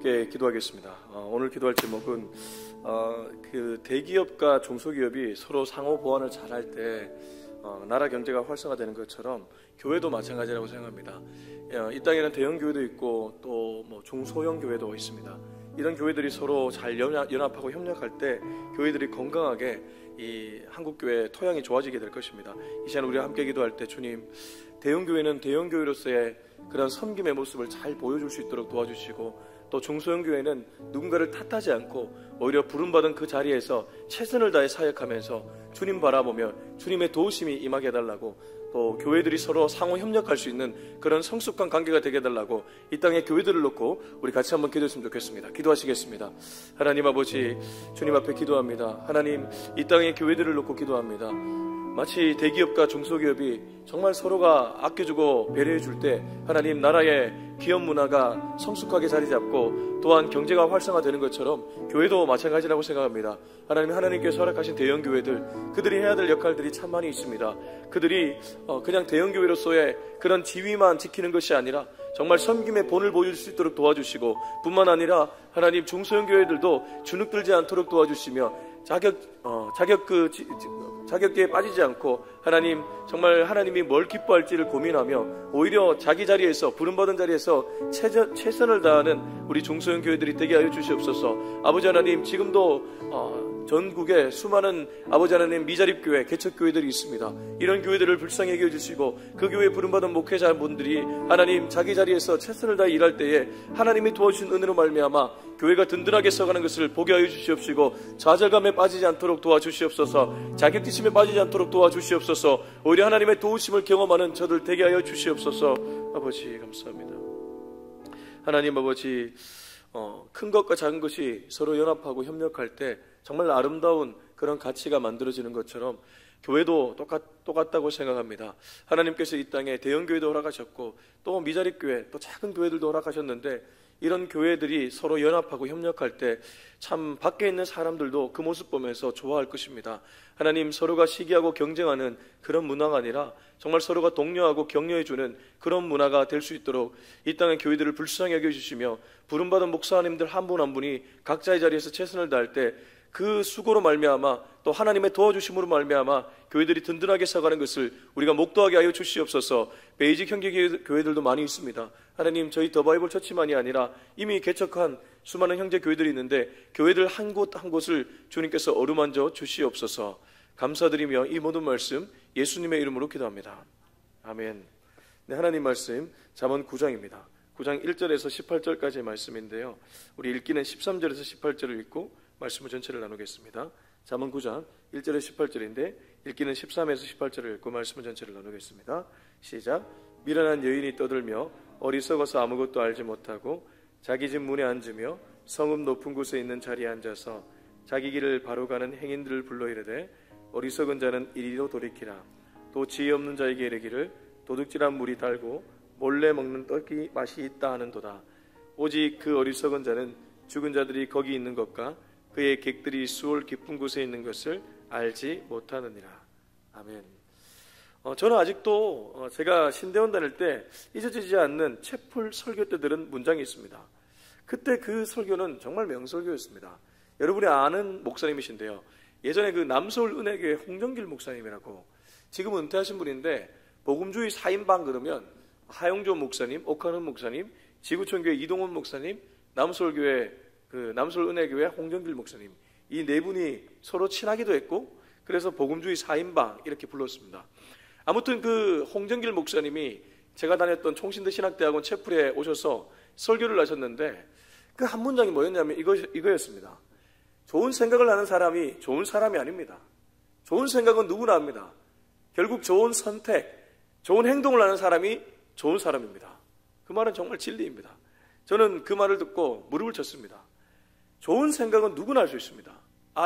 함께 기도하겠습니다. 오늘 기도할 제목은 그 대기업과 중소기업이 서로 상호 보완을 잘할 때 나라 경제가 활성화되는 것처럼 교회도 마찬가지라고 생각합니다. 이 땅에는 대형 교회도 있고 또 뭐 중소형 교회도 있습니다. 이런 교회들이 서로 잘 연합하고 협력할 때 교회들이 건강하게 이 한국 교회의 토양이 좋아지게 될 것입니다. 이 시간 우리가 함께 기도할 때 주님, 대형 교회는 대형 교회로서의 그런 섬김의 모습을 잘 보여줄 수 있도록 도와주시고, 또 중소형 교회는 누군가를 탓하지 않고 오히려 부름받은 그 자리에서 최선을 다해 사역하면서 주님 바라보며 주님의 도우심이 임하게 해달라고, 또 교회들이 서로 상호 협력할 수 있는 그런 성숙한 관계가 되게 해달라고 이 땅에 교회들을 놓고 우리 같이 한번 기도했으면 좋겠습니다. 기도하시겠습니다. 하나님 아버지, 주님 앞에 기도합니다. 하나님, 이 땅의 교회들을 놓고 기도합니다. 마치 대기업과 중소기업이 정말 서로가 아껴주고 배려해 줄 때 하나님, 나라의 기업 문화가 성숙하게 자리 잡고 또한 경제가 활성화되는 것처럼 교회도 마찬가지라고 생각합니다. 하나님, 하나님께서 허락하신 대형 교회들, 그들이 해야 될 역할들이 참 많이 있습니다. 그들이 그냥 대형 교회로서의 그런 지위만 지키는 것이 아니라 정말 섬김의 본을 보여줄 수 있도록 도와주시고, 뿐만 아니라 하나님, 중소형 교회들도 주눅들지 않도록 도와주시며 자격기에 빠지지 않고 하나님, 정말 하나님이 뭘 기뻐할지를 고민하며 오히려 자기 자리에서, 부름받은 자리에서 최선을 다하는 우리 중소형 교회들이 되게 하여 주시옵소서. 아버지 하나님, 지금도 전국에 수많은 아버지 하나님 미자립교회, 개척교회들이 있습니다. 이런 교회들을 불쌍히 여겨 주시고 그 교회에 부름받은 목회자분들이 하나님 자기 자리에서 최선을 다해 일할 때에 하나님이 도와주신 은혜로 말미암아 교회가 든든하게 서가는 것을 보게 하여 주시옵시고, 좌절감에 빠지지 않도록 도와주시옵소서. 자격지심에 빠지지 않도록 도와주시옵소서. 오히려 하나님의 도우심을 경험하는 저들 되게 하여 주시옵소서. 아버지 감사합니다. 하나님 아버지, 큰 것과 작은 것이 서로 연합하고 협력할 때 정말 아름다운 그런 가치가 만들어지는 것처럼 교회도 똑같다고 생각합니다. 하나님께서 이 땅에 대형 교회도 허락하셨고 또 미자립 교회, 또 작은 교회들도 허락하셨는데, 이런 교회들이 서로 연합하고 협력할 때 참 밖에 있는 사람들도 그 모습 보면서 좋아할 것입니다. 하나님, 서로가 시기하고 경쟁하는 그런 문화가 아니라 정말 서로가 독려하고 격려해주는 그런 문화가 될 수 있도록 이 땅의 교회들을 불쌍히 여겨주시며, 부름받은 목사님들 한 분 한 분이 각자의 자리에서 최선을 다할 때 그 수고로 말미암아 또 하나님의 도와주심으로 말미암아 교회들이 든든하게 서가는 것을 우리가 목도하게 하여 주시옵소서. 베이직 형제 교회들도 많이 있습니다. 하나님, 저희 더 바이블 처치만이 아니라 이미 개척한 수많은 형제 교회들이 있는데 교회들 한 곳 한 곳을 주님께서 어루만져 주시옵소서. 감사드리며 이 모든 말씀 예수님의 이름으로 기도합니다. 아멘. 네, 하나님 말씀 잠언 9장입니다. 9장 1절에서 18절까지의 말씀인데요, 우리 읽기는 13절에서 18절을 읽고 말씀을 전체를 나누겠습니다. 잠언 9장 1절에서 18절인데 읽기는 13에서 18절을 읽고 말씀을 전체를 나누겠습니다. 시작. 미련한 여인이 떠들며 어리석어서 아무것도 알지 못하고 자기 집 문에 앉으며 성읍 높은 곳에 있는 자리에 앉아서 자기 길을 바로 가는 행인들을 불러 이르되, 어리석은 자는 이리로 돌이키라. 또 지혜 없는 자에게 이르기를 도둑질한 물이 달고 몰래 먹는 떡이 맛이 있다 하는도다. 오직 그 어리석은 자는 죽은 자들이 거기 있는 것과 그의 객들이 수월 깊은 곳에 있는 것을 알지 못하느니라. 아멘. 저는 아직도 제가 신대원 다닐 때 잊어지지 않는 채플 설교 때 들은 문장이 있습니다. 그때 그 설교는 정말 명설교였습니다. 여러분이 아는 목사님이신데요, 예전에 그 남서울 은혜교회 홍정길 목사님이라고, 지금 은퇴하신 분인데 복음주의 4인방 그러면 하용조 목사님, 옥하는 목사님, 지구촌교회 이동원 목사님, 남서울교회 남서울 은혜교회 홍정길 목사님, 이 네 분이 서로 친하기도 했고 그래서 복음주의 4인방 이렇게 불렀습니다. 아무튼 그 홍정길 목사님이 제가 다녔던 총신대 신학대학원 채플에 오셔서 설교를 하셨는데 그 한 문장이 뭐였냐면 이거였습니다. 좋은 생각을 하는 사람이 좋은 사람이 아닙니다. 좋은 생각은 누구나 합니다. 결국 좋은 선택, 좋은 행동을 하는 사람이 좋은 사람입니다. 그 말은 정말 진리입니다. 저는 그 말을 듣고 무릎을 쳤습니다. 좋은 생각은 누구나 할 수 있습니다.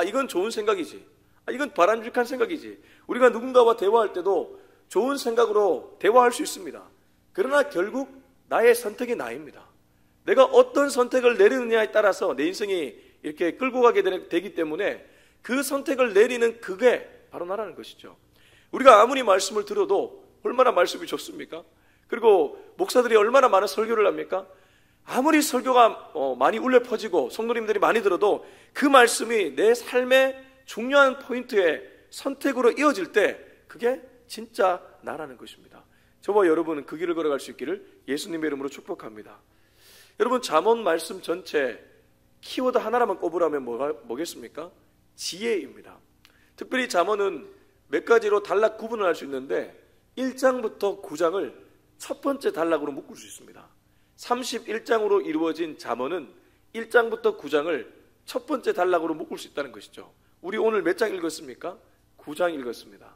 이건 좋은 생각이지, 이건 바람직한 생각이지. 우리가 누군가와 대화할 때도 좋은 생각으로 대화할 수 있습니다. 그러나 결국 나의 선택이 나입니다. 내가 어떤 선택을 내리느냐에 따라서 내 인생이 이렇게 끌고 가게 되기 때문에 그 선택을 내리는 그게 바로 나라는 것이죠. 우리가 아무리 말씀을 들어도 얼마나 말씀이 좋습니까? 그리고 목사들이 얼마나 많은 설교를 합니까? 아무리 설교가 많이 울려 퍼지고 성도님들이 많이 들어도 그 말씀이 내 삶의 중요한 포인트의 선택으로 이어질 때 그게 진짜 나라는 것입니다. 저와 여러분은 그 길을 걸어갈 수 있기를 예수님의 이름으로 축복합니다. 여러분, 잠언 말씀 전체 키워드 하나라만 꼽으라면 뭐겠습니까? 지혜입니다. 특별히 잠언은 몇 가지로 단락 구분을 할 수 있는데 1장부터 9장을 첫 번째 단락으로 묶을 수 있습니다. 31장으로 이루어진 잠언은 1장부터 9장을 첫 번째 단락으로 묶을 수 있다는 것이죠. 우리 오늘 몇 장 읽었습니까? 9장 읽었습니다.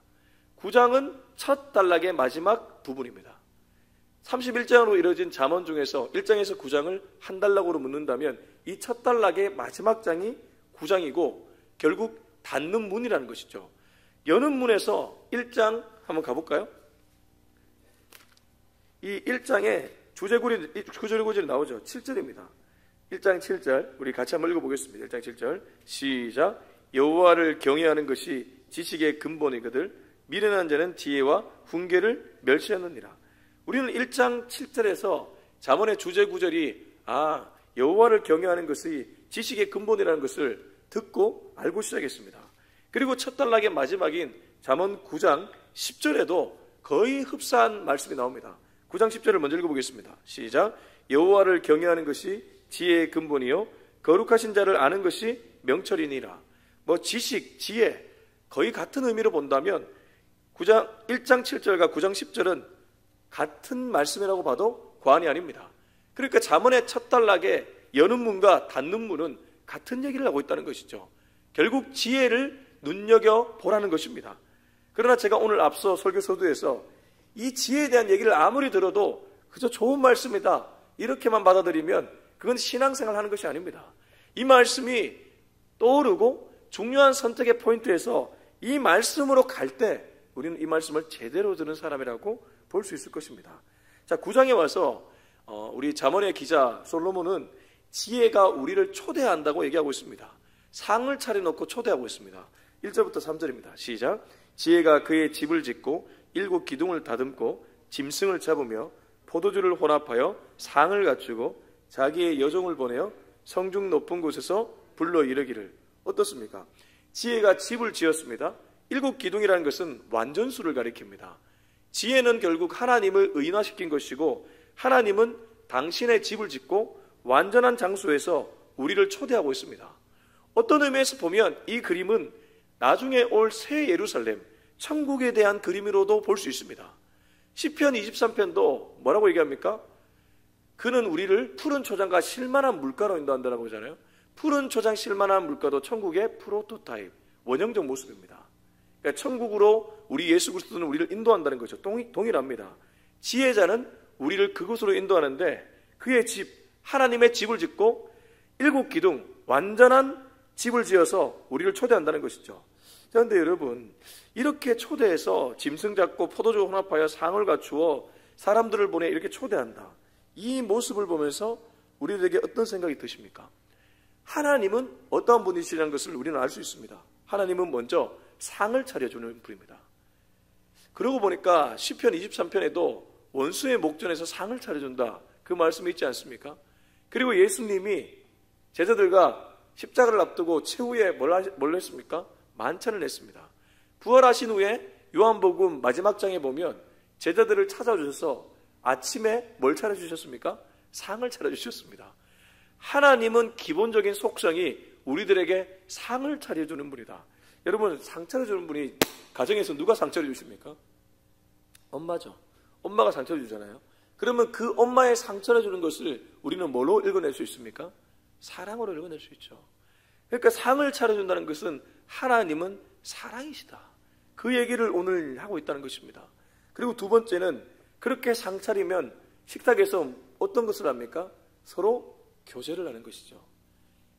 9장은 첫 단락의 마지막 부분입니다. 31장으로 이루어진 잠언 중에서 1장에서 9장을 한 단락으로 묶는다면 이 첫 단락의 마지막 장이 9장이고 결국 닫는 문이라는 것이죠. 여는 문에서 1장 한번 가볼까요? 이 1장에 주제구절이 나오죠. 7절입니다. 1장 7절 우리 같이 한번 읽어보겠습니다. 1장 7절 시작. 여호와를 경외하는 것이 지식의 근본이거늘 미련한 자는 지혜와 훈계를 멸시하느니라. 우리는 1장 7절에서 잠언의 주제구절이 여호와를 경외하는 것이 지식의 근본이라는 것을 듣고 알고 시작했습니다. 그리고 첫 단락의 마지막인 잠언 9장 10절에도 거의 흡사한 말씀이 나옵니다. 9장 10절을 먼저 읽어보겠습니다. 시작. 여호와를 경외하는 것이 지혜의 근본이요 거룩하신 자를 아는 것이 명철이니라. 지식, 지혜 거의 같은 의미로 본다면 1장 7절과 9장 10절은 같은 말씀이라고 봐도 과언이 아닙니다. 그러니까 잠언의 첫 단락에 여는 문과 닫는 문은 같은 얘기를 하고 있다는 것이죠. 결국 지혜를 눈여겨보라는 것입니다. 그러나 제가 오늘 앞서 설교 서두에서 이 지혜에 대한 얘기를 아무리 들어도 그저 좋은 말씀이다 이렇게만 받아들이면 그건 신앙생활 하는 것이 아닙니다. 이 말씀이 떠오르고 중요한 선택의 포인트에서 이 말씀으로 갈 때 우리는 이 말씀을 제대로 들은 사람이라고 볼 수 있을 것입니다. 자, 9장에 와서 우리 잠언의 기자 솔로몬은 지혜가 우리를 초대한다고 얘기하고 있습니다. 상을 차려놓고 초대하고 있습니다. 1절부터 3절입니다. 시작. 지혜가 그의 집을 짓고 7 기둥을 다듬고 짐승을 잡으며 포도주를 혼합하여 상을 갖추고 자기의 여종을 보내어 성중 높은 곳에서 불러 이르기를. 어떻습니까? 지혜가 집을 지었습니다. 7 기둥이라는 것은 완전수를 가리킵니다. 지혜는 결국 하나님을 의인화시킨 것이고 하나님은 당신의 집을 짓고 완전한 장소에서 우리를 초대하고 있습니다. 어떤 의미에서 보면 이 그림은 나중에 올 새 예루살렘, 천국에 대한 그림으로도 볼 수 있습니다. 시편 23편도 뭐라고 얘기합니까? 그는 우리를 푸른 초장과 실만한 물가로 인도한다라고 하잖아요. 푸른 초장 실만한 물가도 천국의 프로토타입, 원형적 모습입니다. 그러니까 천국으로 우리 예수 그리스도는 우리를 인도한다는 거죠. 동일합니다. 지혜자는 우리를 그곳으로 인도하는데 그의 집, 하나님의 집을 짓고 7 기둥, 완전한 집을 지어서 우리를 초대한다는 것이죠. 그런데 여러분, 이렇게 초대해서 짐승 잡고 포도주 혼합하여 상을 갖추어 사람들을 보내 이렇게 초대한다. 이 모습을 보면서 우리들에게 어떤 생각이 드십니까? 하나님은 어떠한 분이시라는 것을 우리는 알 수 있습니다. 하나님은 먼저 상을 차려주는 분입니다. 그러고 보니까 시편 23편에도 원수의 목전에서 상을 차려준다. 그 말씀이 있지 않습니까? 그리고 예수님이 제자들과 십자가를 앞두고 최후에 뭘 했습니까? 만찬을 했습니다. 부활하신 후에 요한복음 마지막 장에 보면 제자들을 찾아주셔서 아침에 뭘 차려주셨습니까? 상을 차려주셨습니다. 하나님은 기본적인 속성이 우리들에게 상을 차려주는 분이다. 여러분, 상 차려주는 분이 가정에서 누가 상 차려주십니까? 엄마죠. 엄마가 상 차려주잖아요. 그러면 그 엄마의 상 차려주는 것을 우리는 뭘로 읽어낼 수 있습니까? 사랑으로 읽어낼 수 있죠. 그러니까 상을 차려준다는 것은 하나님은 사랑이시다. 그 얘기를 오늘 하고 있다는 것입니다. 그리고 두 번째는 그렇게 상 차리면 식탁에서 어떤 것을 합니까? 서로 교제를 하는 것이죠.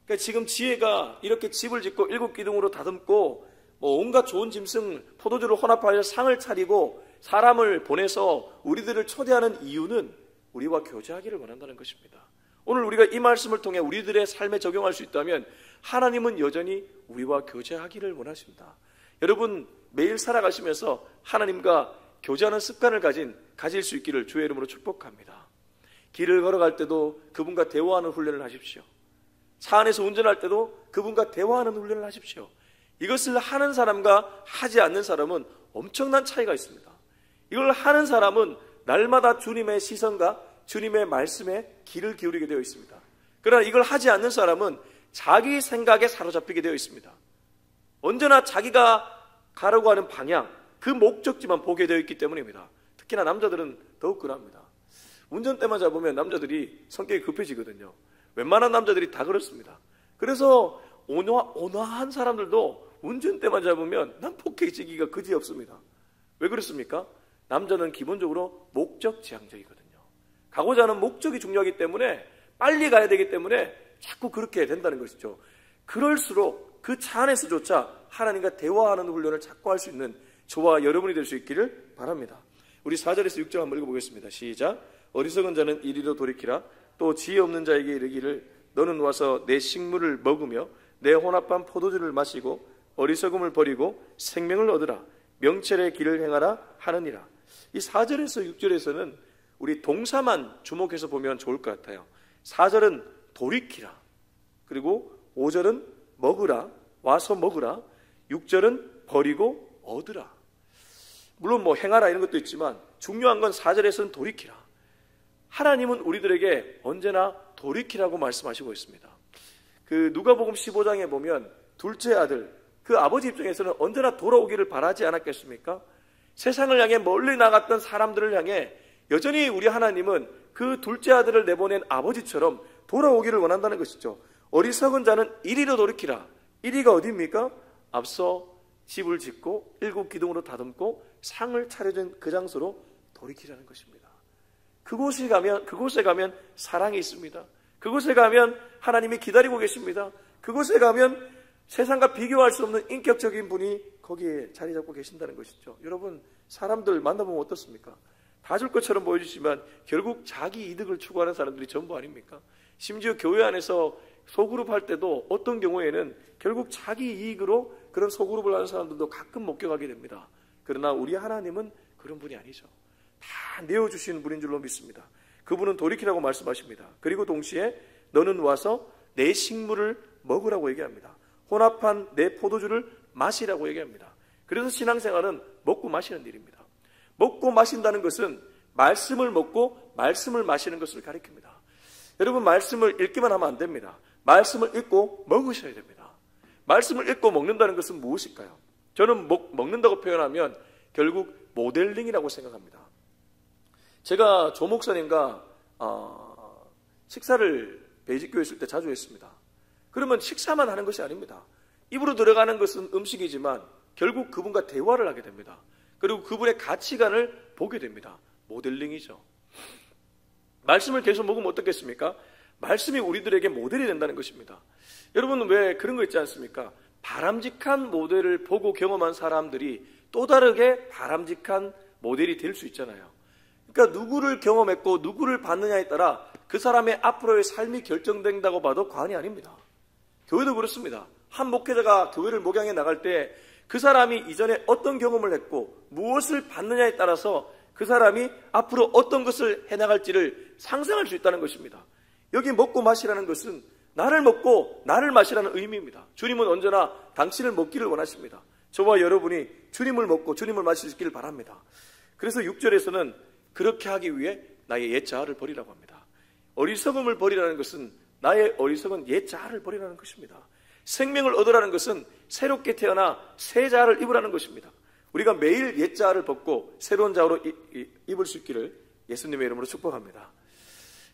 그러니까 지금 지혜가 이렇게 집을 짓고 7 기둥으로 다듬고 온갖 좋은 짐승, 포도주를 혼합하여 상을 차리고 사람을 보내서 우리들을 초대하는 이유는 우리와 교제하기를 원한다는 것입니다. 오늘 우리가 이 말씀을 통해 우리들의 삶에 적용할 수 있다면 하나님은 여전히 우리와 교제하기를 원하십니다. 여러분, 매일 살아가시면서 하나님과 교제하는 습관을 가질 수 있기를 주의 이름으로 축복합니다. 길을 걸어갈 때도 그분과 대화하는 훈련을 하십시오. 차 안에서 운전할 때도 그분과 대화하는 훈련을 하십시오. 이것을 하는 사람과 하지 않는 사람은 엄청난 차이가 있습니다. 이걸 하는 사람은 날마다 주님의 시선과 주님의 말씀에 귀를 기울이게 되어 있습니다. 그러나 이걸 하지 않는 사람은 자기 생각에 사로잡히게 되어 있습니다. 언제나 자기가 가려고 하는 방향, 그 목적지만 보게 되어 있기 때문입니다. 특히나 남자들은 더욱 그럽니다. 운전대만 잡으면 남자들이 성격이 급해지거든요. 웬만한 남자들이 다 그렇습니다. 그래서 온화한 사람들도 운전대만 잡으면 난폭해지기가 그지없습니다. 왜 그렇습니까? 남자는 기본적으로 목적지향적이거든요. 가고자 하는 목적이 중요하기 때문에 빨리 가야 되기 때문에 자꾸 그렇게 된다는 것이죠. 그럴수록 그 차 안에서조차 하나님과 대화하는 훈련을 자꾸 할 수 있는 저와 여러분이 될 수 있기를 바랍니다. 우리 4절에서 6절 한번 읽어보겠습니다. 시작. 어리석은 자는 이리로 돌이키라. 또 지혜 없는 자에게 이르기를 너는 와서 내 식물을 먹으며 내 혼합한 포도주를 마시고 어리석음을 버리고 생명을 얻으라. 명철의 길을 행하라 하느니라. 이 4절에서 6절에서는 우리 동사만 주목해서 보면 좋을 것 같아요. 4절은 돌이키라. 그리고 5절은 먹으라. 와서 먹으라. 6절은 버리고 얻으라. 물론 뭐 행하라 이런 것도 있지만 중요한 건 4절에서는 돌이키라. 하나님은 우리들에게 언제나 돌이키라고 말씀하시고 있습니다. 그 누가복음 15장에 보면 둘째 아들, 그 아버지 입장에서는 언제나 돌아오기를 바라지 않았겠습니까? 세상을 향해 멀리 나갔던 사람들을 향해 여전히 우리 하나님은 그 둘째 아들을 내보낸 아버지처럼 돌아오기를 원한다는 것이죠. 어리석은 자는 이리로 돌이키라. 이리가 어디입니까? 앞서 집을 짓고 일곱 기둥으로 다듬고 상을 차려준 그 장소로 돌이키라는 것입니다. 그곳에 가면 사랑이 있습니다. 그곳에 가면 하나님이 기다리고 계십니다. 그곳에 가면 세상과 비교할 수 없는 인격적인 분이 거기에 자리 잡고 계신다는 것이죠. 여러분, 사람들 만나보면 어떻습니까? 다 줄 것처럼 보여주지만 결국 자기 이득을 추구하는 사람들이 전부 아닙니까? 심지어 교회 안에서 소그룹 할 때도 어떤 경우에는 결국 자기 이익으로 그런 소그룹을 하는 사람들도 가끔 목격하게 됩니다. 그러나 우리 하나님은 그런 분이 아니죠. 다 내어주시는 분인 줄로 믿습니다. 그분은 돌이키라고 말씀하십니다. 그리고 동시에 너는 와서 내 식물을 먹으라고 얘기합니다. 혼합한 내 포도주를 마시라고 얘기합니다. 그래서 신앙생활은 먹고 마시는 일입니다. 먹고 마신다는 것은 말씀을 먹고 말씀을 마시는 것을 가리킵니다. 여러분, 말씀을 읽기만 하면 안 됩니다. 말씀을 읽고 먹으셔야 됩니다. 말씀을 읽고 먹는다는 것은 무엇일까요? 저는 먹는다고 표현하면 결국 모델링이라고 생각합니다. 제가 조 목사님과 식사를 베이직교회 있을 때 자주 했습니다. 그러면 식사만 하는 것이 아닙니다. 입으로 들어가는 것은 음식이지만 결국 그분과 대화를 하게 됩니다. 그리고 그분의 가치관을 보게 됩니다. 모델링이죠. 말씀을 계속 먹으면 어떻겠습니까? 말씀이 우리들에게 모델이 된다는 것입니다. 여러분, 왜 그런 거 있지 않습니까? 바람직한 모델을 보고 경험한 사람들이 또 다르게 바람직한 모델이 될 수 있잖아요. 그러니까 누구를 경험했고 누구를 봤느냐에 따라 그 사람의 앞으로의 삶이 결정된다고 봐도 과언이 아닙니다. 교회도 그렇습니다. 한 목회자가 교회를 목양해 나갈 때 그 사람이 이전에 어떤 경험을 했고 무엇을 받느냐에 따라서 그 사람이 앞으로 어떤 것을 해나갈지를 상상할 수 있다는 것입니다. 여기 먹고 마시라는 것은 나를 먹고 나를 마시라는 의미입니다. 주님은 언제나 당신을 먹기를 원하십니다. 저와 여러분이 주님을 먹고 주님을 마실 수 있기를 바랍니다. 그래서 6절에서는 그렇게 하기 위해 나의 옛 자아를 버리라고 합니다. 어리석음을 버리라는 것은 나의 어리석은 옛 자아를 버리라는 것입니다. 생명을 얻으라는 것은 새롭게 태어나 새 자아를 입으라는 것입니다. 우리가 매일 옛 자아를 벗고 새로운 자아로 입을 수 있기를 예수님의 이름으로 축복합니다.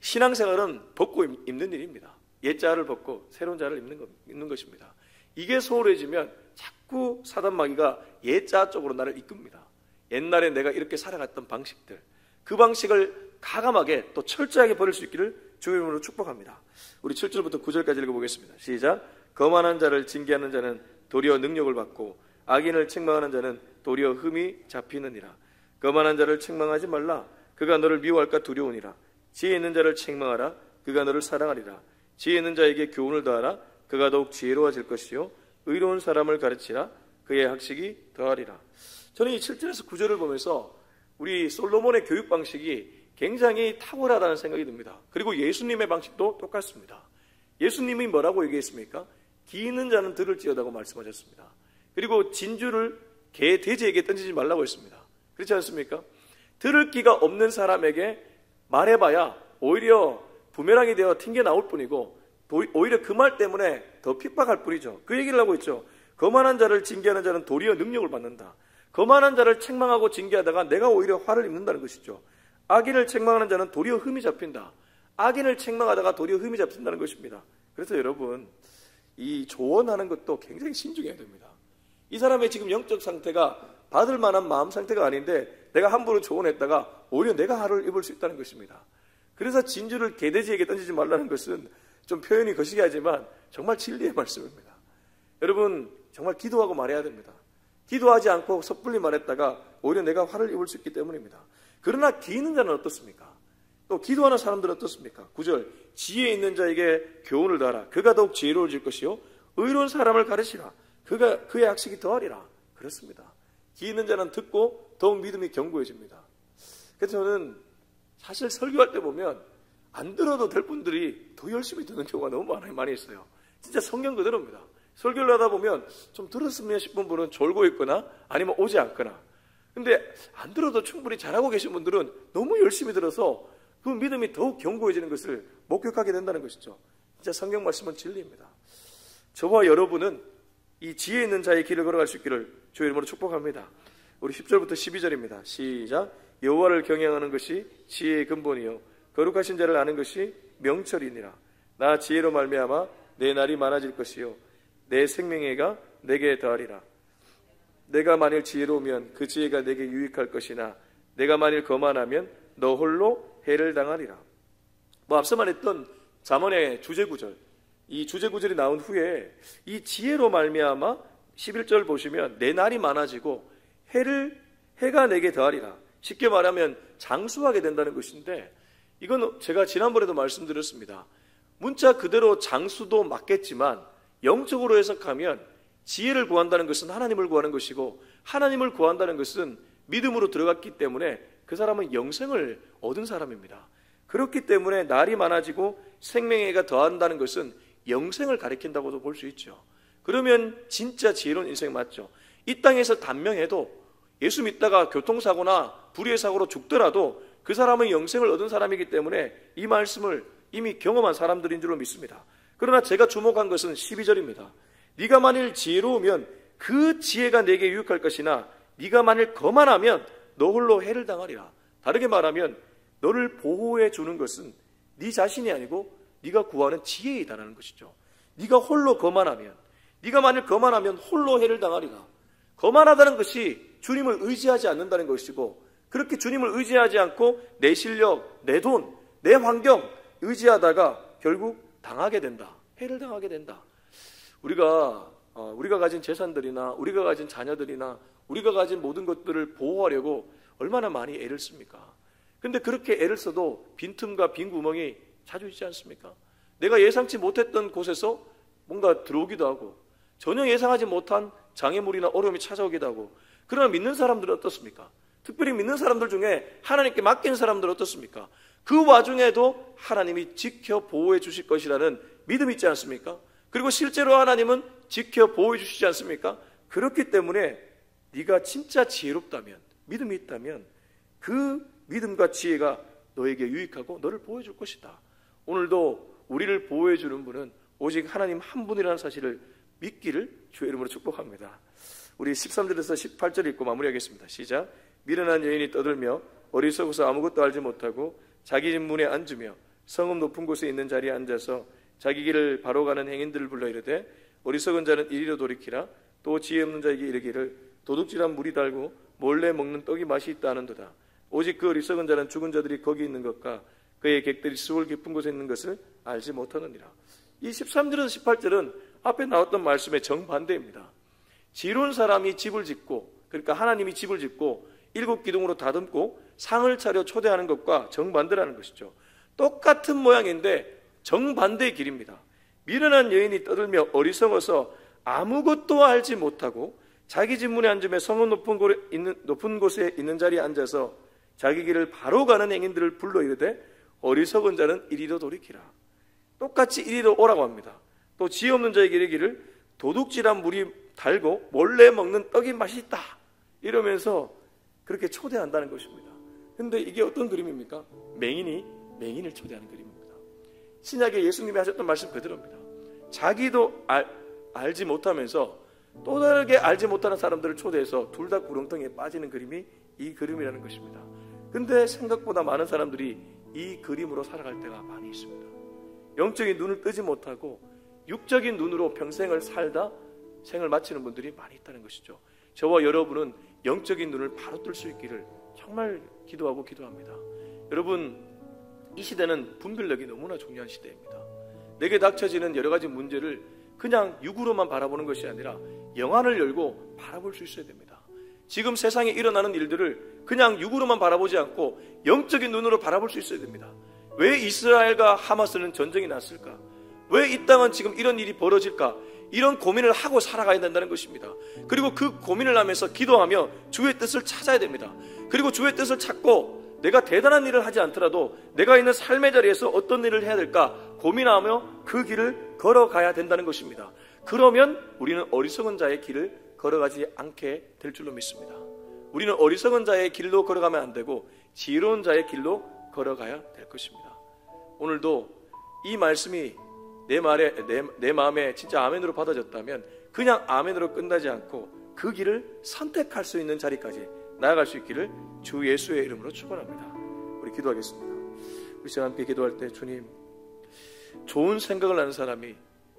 신앙생활은 벗고 입는 일입니다. 옛 자아를 벗고 새로운 자아를 입는 것입니다. 이게 소홀해지면 자꾸 사단마귀가 옛 자아 쪽으로 나를 이끕니다. 옛날에 내가 이렇게 살아갔던 방식들, 그 방식을 가감하게 또 철저하게 버릴 수 있기를 주의 이름으로 축복합니다. 우리 7절부터 9절까지 읽어보겠습니다. 시작. 거만한 자를 징계하는 자는 도리어 능력을 받고 악인을 책망하는 자는 도리어 흠이 잡히느니라. 거만한 자를 책망하지 말라. 그가 너를 미워할까 두려우니라. 지혜 있는 자를 책망하라. 그가 너를 사랑하리라. 지혜 있는 자에게 교훈을 더하라. 그가 더욱 지혜로워질 것이요 의로운 사람을 가르치라. 그의 학식이 더하리라. 저는 이 7절에서 9절을 보면서 우리 솔로몬의 교육 방식이 굉장히 탁월하다는 생각이 듭니다. 그리고 예수님의 방식도 똑같습니다. 예수님이 뭐라고 얘기했습니까? 기 있는 자는 들을지어다고 말씀하셨습니다. 그리고 진주를 돼지에게 던지지 말라고 했습니다. 그렇지 않습니까? 들을 기가 없는 사람에게 말해봐야 오히려 부메랑이 되어 튕겨 나올 뿐이고 오히려 그 말 때문에 더 핍박할 뿐이죠. 그 얘기를 하고 있죠. 거만한 자를 징계하는 자는 도리어 능력을 받는다. 거만한 자를 책망하고 징계하다가 내가 오히려 화를 입는다는 것이죠. 악인을 책망하는 자는 도리어 흠이 잡힌다. 악인을 책망하다가 도리어 흠이 잡힌다는 것입니다. 그래서 여러분, 이 조언하는 것도 굉장히 신중해야 됩니다. 이 사람의 지금 영적 상태가 받을 만한 마음 상태가 아닌데 내가 함부로 조언했다가 오히려 내가 화를 입을 수 있다는 것입니다. 그래서 진주를 개돼지에게 던지지 말라는 것은 좀 표현이 거시기하지만 정말 진리의 말씀입니다. 여러분, 정말 기도하고 말해야 됩니다. 기도하지 않고 섣불리 말했다가 오히려 내가 화를 입을 수 있기 때문입니다. 그러나 기 있는 자는 어떻습니까? 또 기도하는 사람들은 어떻습니까? 9절, 지혜 있는 자에게 교훈을 다하라. 그가 더욱 지혜로워질 것이요 의로운 사람을 가르치라. 그가 그의 학식이 더하리라. 그렇습니다. 기 있는 자는 듣고 더욱 믿음이 견고해집니다. 그래서 저는 사실 설교할 때 보면 안 들어도 될 분들이 더 열심히 듣는 경우가 너무 많이 있어요. 진짜 성경 그대로입니다. 설교를 하다 보면 좀 들었으면 싶은 분은 졸고 있거나 아니면 오지 않거나, 근데 안 들어도 충분히 잘하고 계신 분들은 너무 열심히 들어서 그 믿음이 더욱 견고해지는 것을 목격하게 된다는 것이죠. 진짜 성경 말씀은 진리입니다. 저와 여러분은 이 지혜 있는 자의 길을 걸어갈 수 있기를 주의 이름으로 축복합니다. 우리 10절부터 12절입니다. 시작. 여호와를 경외하는 것이 지혜의 근본이요 거룩하신 자를 아는 것이 명철이니라. 나 지혜로 말미암아 내 날이 많아질 것이요 내 생명애가 내게 더하리라. 내가 만일 지혜로우면 그 지혜가 내게 유익할 것이나 내가 만일 거만하면 너 홀로 해를 당하리라. 앞서 말했던 잠언의 주제구절, 이 주제구절이 나온 후에 이 지혜로 말미암아 11절 보시면 내 날이 많아지고 해가 내게 더하리라. 쉽게 말하면 장수하게 된다는 것인데, 이건 제가 지난번에도 말씀드렸습니다. 문자 그대로 장수도 맞겠지만 영적으로 해석하면 지혜를 구한다는 것은 하나님을 구하는 것이고 하나님을 구한다는 것은 믿음으로 들어갔기 때문에 그 사람은 영생을 얻은 사람입니다. 그렇기 때문에 날이 많아지고 생명애가 더한다는 것은 영생을 가리킨다고도 볼 수 있죠. 그러면 진짜 지혜로운 인생 맞죠. 이 땅에서 단명해도 예수 믿다가 교통사고나 불의의 사고로 죽더라도 그 사람은 영생을 얻은 사람이기 때문에 이 말씀을 이미 경험한 사람들인 줄로 믿습니다. 그러나 제가 주목한 것은 12절입니다. 네가 만일 지혜로우면 그 지혜가 내게 유익할 것이나 네가 만일 거만하면 너 홀로 해를 당하리라. 다르게 말하면 너를 보호해 주는 것은 네 자신이 아니고 네가 구하는 지혜이다라는 것이죠. 네가 홀로 거만하면, 네가 만일 거만하면 홀로 해를 당하리라. 거만하다는 것이 주님을 의지하지 않는다는 것이고, 그렇게 주님을 의지하지 않고 내 실력, 내 돈, 내 환경 의지하다가 결국 당하게 된다. 해를 당하게 된다. 우리가 가진 재산들이나 우리가 가진 자녀들이나 우리가 가진 모든 것들을 보호하려고 얼마나 많이 애를 씁니까? 근데 그렇게 애를 써도 빈틈과 빈 구멍이 자주 있지 않습니까? 내가 예상치 못했던 곳에서 뭔가 들어오기도 하고 전혀 예상하지 못한 장애물이나 어려움이 찾아오기도 하고. 그러나 믿는 사람들은 어떻습니까? 특별히 믿는 사람들 중에 하나님께 맡긴 사람들은 어떻습니까? 그 와중에도 하나님이 지켜 보호해 주실 것이라는 믿음이 있지 않습니까? 그리고 실제로 하나님은 지켜 보호해 주시지 않습니까? 그렇기 때문에 네가 진짜 지혜롭다면, 믿음이 있다면 그 믿음과 지혜가 너에게 유익하고 너를 보호해 줄 것이다. 오늘도 우리를 보호해 주는 분은 오직 하나님 한 분이라는 사실을 믿기를 주의 이름으로 축복합니다. 우리 13절에서 18절 읽고 마무리하겠습니다. 시작. 미련한 여인이 떠들며 어리석어서 아무것도 알지 못하고 자기 집 문에 앉으며 성읍 높은 곳에 있는 자리에 앉아서 자기 길을 바로 가는 행인들을 불러 이르되 어리석은 자는 이리로 돌이키라. 또 지혜 없는 자에게 이르기를 도둑질한 물이 달고 몰래 먹는 떡이 맛이 있다 하는도다. 오직 그 어리석은 자는 죽은 자들이 거기 있는 것과 그의 객들이 수월 깊은 곳에 있는 것을 알지 못하느니라. 이 13절에서 18절은 앞에 나왔던 말씀의 정반대입니다. 지혜로운 사람이 집을 짓고, 그러니까 하나님이 집을 짓고 7기둥으로 다듬고 상을 차려 초대하는 것과 정반대라는 것이죠. 똑같은 모양인데 정반대의 길입니다. 미련한 여인이 떠들며 어리석어서 아무것도 알지 못하고 자기 집 문에 앉으며 성읍 높은 곳에 있는 자리에 앉아서 자기 길을 바로 가는 행인들을 불러 이르되 어리석은 자는 이리로 돌이키라. 똑같이 이리로 오라고 합니다. 또 지혜 없는 자에게 이르기를 도둑질한 물이 달고 몰래 먹는 떡이 맛있다 이러면서 그렇게 초대한다는 것입니다. 근데 이게 어떤 그림입니까? 맹인이 맹인을 초대하는 그림입니다. 신약에 예수님이 하셨던 말씀 그대로입니다. 자기도 알지 못하면서 또 다르게 알지 못하는 사람들을 초대해서 둘 다 구렁텅이에 빠지는 그림이 이 그림이라는 것입니다. 근데 생각보다 많은 사람들이 이 그림으로 살아갈 때가 많이 있습니다. 영적인 눈을 뜨지 못하고 육적인 눈으로 평생을 살다 생을 마치는 분들이 많이 있다는 것이죠. 저와 여러분은 영적인 눈을 바로 뜰 수 있기를 정말 기도하고 기도합니다. 여러분, 이 시대는 분별력이 너무나 중요한 시대입니다. 내게 닥쳐지는 여러 가지 문제를 그냥 육으로만 바라보는 것이 아니라 영안을 열고 바라볼 수 있어야 됩니다. 지금 세상에 일어나는 일들을 그냥 육으로만 바라보지 않고 영적인 눈으로 바라볼 수 있어야 됩니다. 왜 이스라엘과 하마스는 전쟁이 났을까? 왜 이 땅은 지금 이런 일이 벌어질까? 이런 고민을 하고 살아가야 된다는 것입니다. 그리고 그 고민을 하면서 기도하며 주의 뜻을 찾아야 됩니다. 그리고 주의 뜻을 찾고 내가 대단한 일을 하지 않더라도 내가 있는 삶의 자리에서 어떤 일을 해야 될까 고민하며 그 길을 걸어가야 된다는 것입니다. 그러면 우리는 어리석은 자의 길을 걸어가지 않게 될 줄로 믿습니다. 우리는 어리석은 자의 길로 걸어가면 안 되고 지혜로운 자의 길로 걸어가야 될 것입니다. 오늘도 이 말씀이 내 마음에 진짜 아멘으로 받아졌다면 그냥 아멘으로 끝나지 않고 그 길을 선택할 수 있는 자리까지 나아갈 수 있기를 주 예수의 이름으로 축원합니다. 우리 기도하겠습니다. 우리 시간 함께 기도할 때 주님, 좋은 생각을 하는 사람이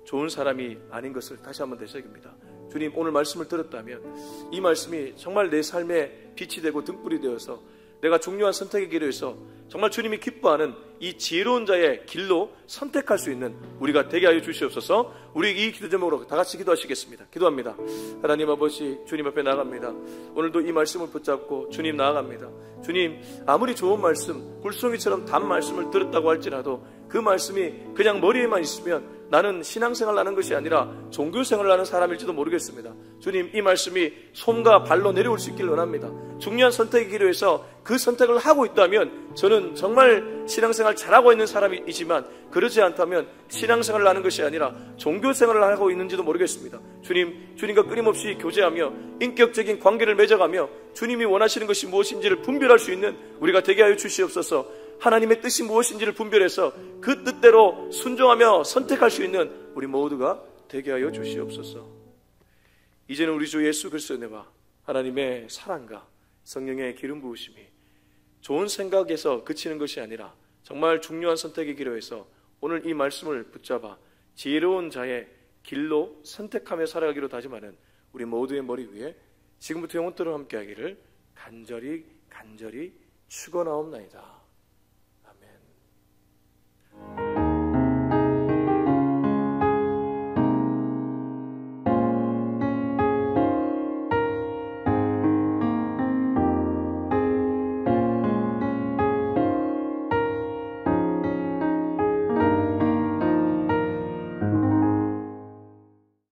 좋은 사람이 아닌 것을 다시 한번 되새깁니다. 주님, 오늘 말씀을 들었다면 이 말씀이 정말 내 삶에 빛이 되고 등불이 되어서 내가 중요한 선택의 길에서 정말 주님이 기뻐하는 이 지혜로운 자의 길로 선택할 수 있는 우리가 되게 하여 주시옵소서. 우리 이 기도 제목으로 다 같이 기도하시겠습니다. 기도합니다. 하나님 아버지, 주님 앞에 나아갑니다. 오늘도 이 말씀을 붙잡고 주님 나아갑니다. 주님, 아무리 좋은 말씀, 굴송이처럼 단 말씀을 들었다고 할지라도 그 말씀이 그냥 머리에만 있으면 나는 신앙생활을 하는 것이 아니라 종교생활을 하는 사람일지도 모르겠습니다. 주님, 이 말씀이 손과 발로 내려올 수 있기를 원합니다. 중요한 선택의 기로에서 그 선택을 하고 있다면 저는 정말 신앙생활 잘하고 있는 사람이지만 그러지 않다면 신앙생활을 하는 것이 아니라 종교생활을 하고 있는지도 모르겠습니다. 주님, 주님과 끊임없이 교제하며 인격적인 관계를 맺어가며 주님이 원하시는 것이 무엇인지를 분별할 수 있는 우리가 되게 하여 주시옵소서. 하나님의 뜻이 무엇인지를 분별해서 그 뜻대로 순종하며 선택할 수 있는 우리 모두가 되게 하여 주시옵소서. 이제는 우리 주 예수 그리스도의 은혜와 하나님의 사랑과 성령의 기름 부으심이 좋은 생각에서 그치는 것이 아니라 정말 중요한 선택의 기로에서 오늘 이 말씀을 붙잡아 지혜로운 자의 길로 선택하며 살아가기로 다짐하는 우리 모두의 머리 위에 지금부터 영원토록 함께하기를 간절히 축원하옵나이다.